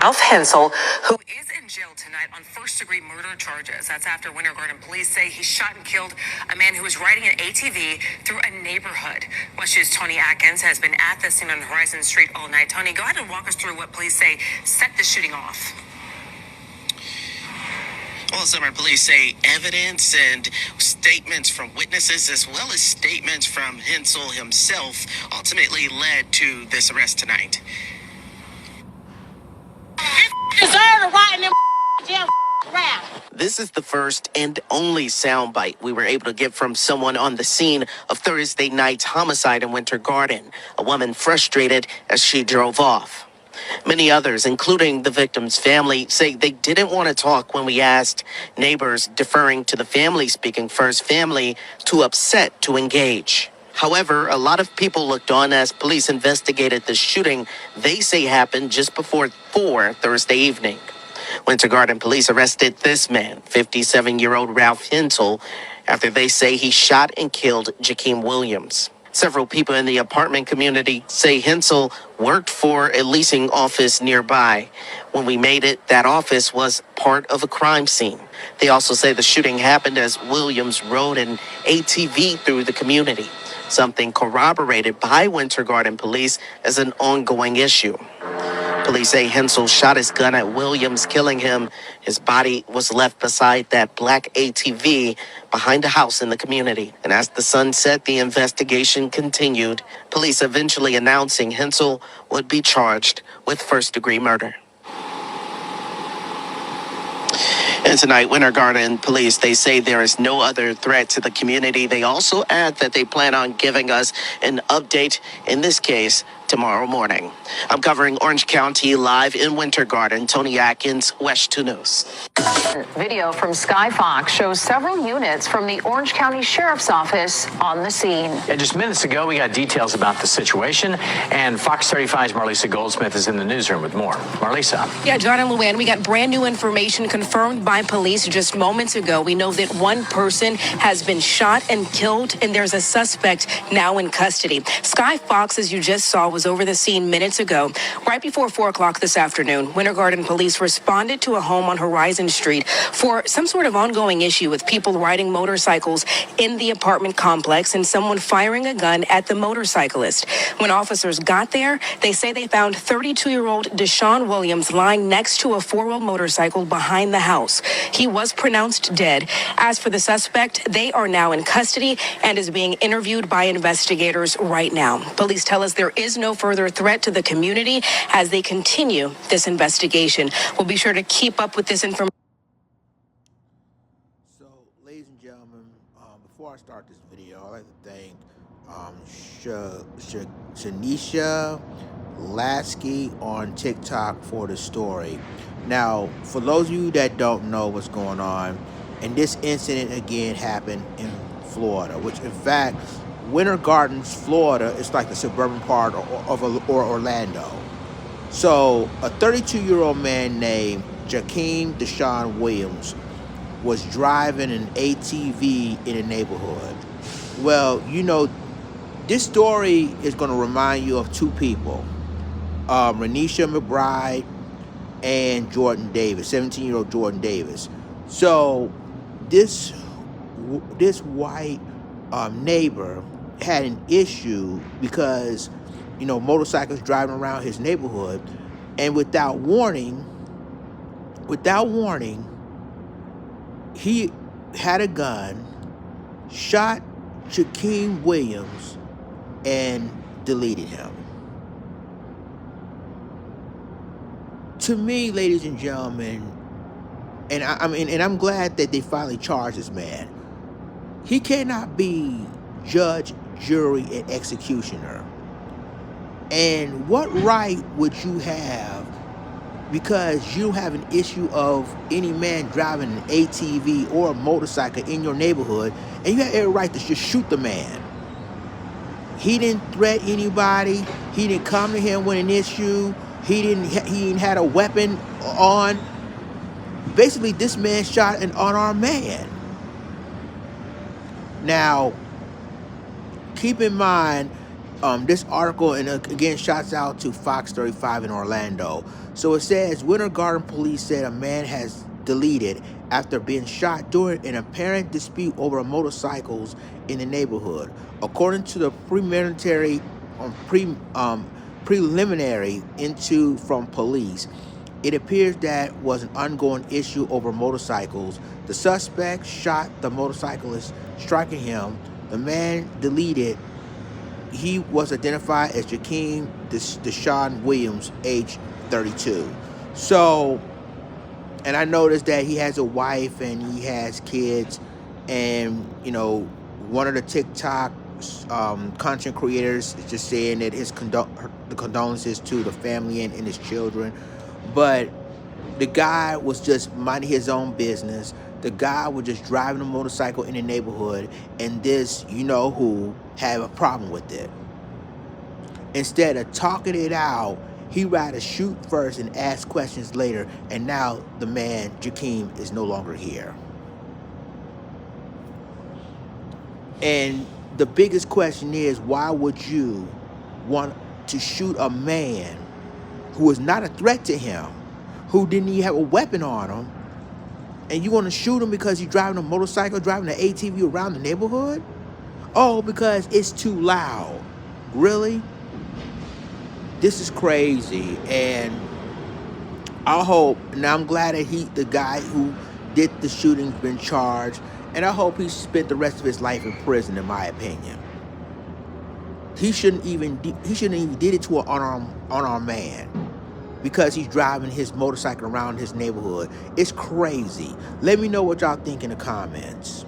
Ralph Hensel, who is in jail tonight on first-degree murder charges. That's after Winter Garden police say he shot and killed a man who was riding an ATV through a neighborhood. West News' Tony Atkins has been at the scene on Horizon Street all night. Tony, go ahead and walk us through what police say set the shooting off. Well, Summer, police say evidence and statements from witnesses, as well as statements from Hensel himself, ultimately led to this arrest tonight. This is the first and only soundbite we were able to get from someone on the scene of Thursday night's homicide in Winter Garden, a woman frustrated as she drove off. Many others, including the victim's family, say they didn't want to talk when we asked. Neighbors, deferring to the family speaking first, family too upset to engage. However, a lot of people looked on as police investigated the shooting they say happened just before 4 Thursday evening. Winter Garden police arrested this man, 57-year-old Ralph Hensel, after they say he shot and killed Ja'keem Williams. Several people in the apartment community say Hensel worked for a leasing office nearby. When we made it, that office was part of a crime scene. They also say the shooting happened as Williams rode an ATV through the community, something corroborated by Winter Garden police as an ongoing issue. Police say Hensel shot his gun at Williams, killing him. His body was left beside that black ATV behind a house in the community. And as the sun set, the investigation continued, police eventually announcing Hensel would be charged with first-degree murder. And tonight, Winter Garden police, they say there is no other threat to the community. They also add that they plan on giving us an update in this case tomorrow morning. I'm covering Orange County live in Winter Garden. Tony Atkins, West 2 News. Video from Sky Fox shows several units from the Orange County Sheriff's Office on the scene. Yeah, just minutes ago, we got details about the situation, and Fox 35's Marlisa Goldsmith is in the newsroom with more. Marlisa. Yeah, John and Luann, we got brand new information confirmed by police just moments ago. We know that one person has been shot and killed, and there's a suspect now in custody. Sky Fox, as you just saw, was over the scene minutes ago. Right before 4 o'clock this afternoon, Winter Garden police responded to a home on Horizon Street for some sort of ongoing issue with people riding motorcycles in the apartment complex and someone firing a gun at the motorcyclist. When officers got there, they say they found 32-year-old Deshaun Williams lying next to a four-wheel motorcycle behind the house. He was pronounced dead. As for the suspect, they are now in custody and is being interviewed by investigators right now. Police tell us there is no further threat to the community as they continue this investigation. We'll be sure to keep up with this information. So, ladies and gentlemen, before I start this video, I'd like to thank Shanisha Lasky on TikTok for the story. Now, for those of you that don't know what's going on, and this incident again happened in Florida, which in fact, Winter Gardens, Florida is like the suburban part of Orlando. So a 32-year-old man named Ja'keem Deshaun Williams was driving an ATV in a neighborhood. Well, you know, this story is going to remind you of two people, Renisha McBride and Jordan Davis, 17-year-old Jordan Davis. So this white neighbor had an issue because, you know, motorcycles driving around his neighborhood, and without warning, he had a gun, shot Ja'keem Williams, and deleted him. To me, ladies and gentlemen, and I'm glad that they finally charged this man. He cannot be judge, jury, and executioner. And what right would you have, because you have an issue of any man driving an ATV or a motorcycle in your neighborhood, and you have every right to just shoot the man? He didn't threaten anybody. He didn't come to him with an issue. He didn't had a weapon on. Basically, this man shot an unarmed man. Now, keep in mind, This article, and again, shouts out to Fox 35 in Orlando. So it says, Winter Garden police said a man has deleted after being shot during an apparent dispute over motorcycles in the neighborhood. According to the preliminary into from police, it appears that was an ongoing issue over motorcycles. The suspect shot the motorcyclist, striking him. The man deleted. He was identified as Ja'keem Deshaun Williams, age 32. So, and I noticed that he has a wife and he has kids, and you know, one of the TikTok content creators is just saying that the condolences to the family and his children, but the guy was just minding his own business. The guy was just driving a motorcycle in the neighborhood, and this, you know who, had a problem with it. Instead of talking it out, he rather shoot first and ask questions later, and now the man, Ja'keem, is no longer here. And the biggest question is, why would you want to shoot a man who is not a threat to him, who didn't even have a weapon on him, and you want to shoot him because he's driving a motorcycle, driving an ATV around the neighborhood? Oh, because it's too loud. Really? This is crazy. And I hope, now I'm glad that the guy who did the shooting has been charged, and I hope he spent the rest of his life in prison, in my opinion. He shouldn't even did it to an unarmed man, because he's driving his motorcycle around his neighborhood. It's crazy. Let me know what y'all think in the comments.